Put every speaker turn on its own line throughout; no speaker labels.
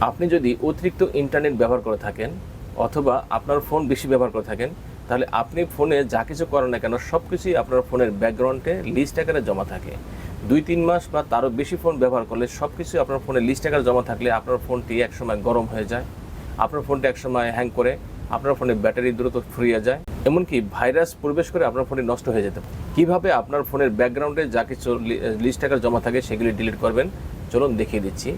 আপনি যদি অতিরিক্ত ইন্টারনেট ব্যবহার করে থাকেন অথবা আপনার ফোন বেশি ব্যবহার করে থাকেন, তাহলে আপনি ফোনে যা কিছু করেন না কেন সব কিছুই আপনার ফোনের ব্যাকগ্রাউন্ডে লিস্ট আকারে জমা থাকে। 2-3 মাস বা তারও বেশি ফোন ব্যবহার করলে সব কিছুই আপনার ফোনে লিস্ট আকারে জমা থাকলে আপনার ফোনটি একসময় গরম হয়ে যায়, আপনার ফোনটি একসময় হ্যাং করে, আপনার ফোনে ব্যাটারি দ্রুত ফুরিয়ে যায়, এমনকি ভাইরাস প্রবেশ করে আপনার ফোনটি নষ্ট হয়ে যেতে পারে। কীভাবে আপনার ফোনের ব্যাকগ্রাউন্ডে যা কিছু লিস্ট আকারে জমা থাকে সেগুলি ডিলিট করবেন চলুন দেখিয়ে দিচ্ছি।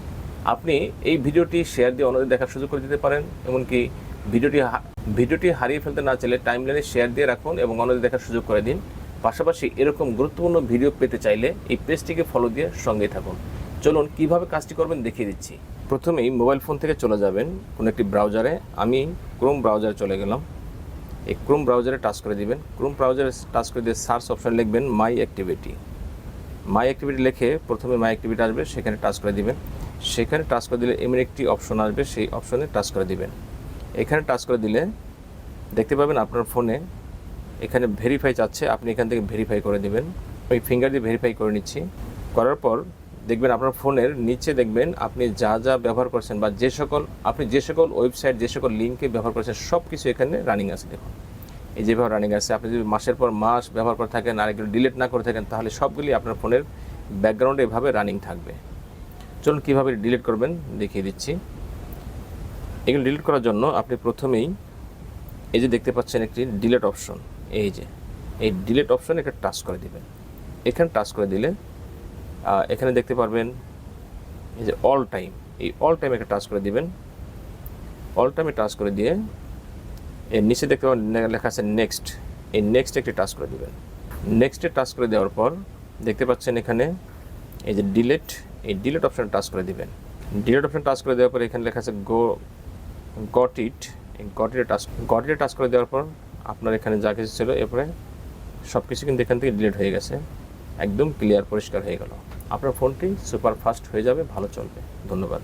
আপনি এই ভিডিওটি শেয়ার দিয়ে অন্যদের দেখার সুযোগ করে দিতে পারেন, এমনকি ভিডিওটি হারিয়ে ফেলতে না চাইলে টাইমলাইনে শেয়ার দিয়ে রাখুন এবং অন্যদের দেখার সুযোগ করে দিন। পাশাপাশি এরকম গুরুত্বপূর্ণ ভিডিও পেতে চাইলে এই পেজটিকে ফলো দিয়ে সঙ্গেই থাকুন। চলুন কিভাবে কাজটি করবেন দেখিয়ে দিচ্ছি। প্রথমেই মোবাইল ফোন থেকে চলে যাবেন কোনো একটি ব্রাউজারে। আমি ক্রোম ব্রাউজারে চলে গেলাম। এই ক্রোম ব্রাউজারে টাচ করে দিবেন। ক্রোম ব্রাউজারে টাচ করে দিয়ে সার্চ অপশন লিখবেন মাই অ্যাক্টিভিটি। মাই অ্যাক্টিভিটি লিখে প্রথমে মাই অ্যাক্টিভিটি আসবে, সেখানে টাচ করে দিবেন। সেখানে টাচ করে দিলে এমন একটি অপশন আসবে, সেই অপশনে টাচ করে দিবেন। এখানে টাচ করে দিলে দেখতে পাবেন আপনার ফোনে এখানে ভেরিফাই চাচ্ছে, আপনি এখান থেকে ভেরিফাই করে দিবেন। আমি ফিঙ্গার দিয়ে ভেরিফাই করে নিচ্ছি। করার পর দেখবেন আপনার ফোনের নিচে দেখবেন আপনি যা যা ব্যবহার করছেন বা আপনি যে সকল ওয়েবসাইট, যে সকল লিঙ্কে ব্যবহার করছেন সব কিছু এখানে রানিং আছে। দেখুন এই যেভাবে রানিং আছে। আপনি যদি মাসের পর মাস ব্যবহার করে থাকেন আর এগুলো ডিলিট না করে থাকেন, তাহলে সবগুলি আপনার ফোনের ব্যাকগ্রাউন্ডে এভাবে রানিং থাকবে। চলুন কীভাবে ডিলিট করবেন দেখিয়ে দিচ্ছি। এগুলো ডিলিট করার জন্য আপনি প্রথমেই এই যে দেখতে পাচ্ছেন একটি ডিলিট অপশন, এই ডিলিট অপশন একটা টাচ করে দিবেন। এখানে টাচ করে দিলে এখানে দেখতে পারবেন এই যে অল টাইম, এই অল টাইম একটা টাচ করে দিবেন। অল টাইমে টাচ করে দিয়ে এর নিচে দেখতে পাবেন লেখা আছে নেক্সট, এই নেক্সট একটি টাচ করে দিবেন। নেক্সটে টাচ করে দেওয়ার পর দেখতে পাচ্ছেন এখানে এই যে ডিলিট, এই ডিলিট অপশানে টাচ করে দিবেন। ডিলিট অপশান টাচ করে দেওয়ার পর এখানে লেখা আছে গট ইট, এই গট ইটে টাচ করে দেওয়ার পর আপনার এখানে যা কিছু ছিল এরপরে সব কিছু কিন্তু এখান থেকে ডিলিট হয়ে গেছে, একদম ক্লিয়ার পরিষ্কার হয়ে গেল। আপনার ফোনটি সুপার ফাস্ট হয়ে যাবে, ভালো চলবে। ধন্যবাদ।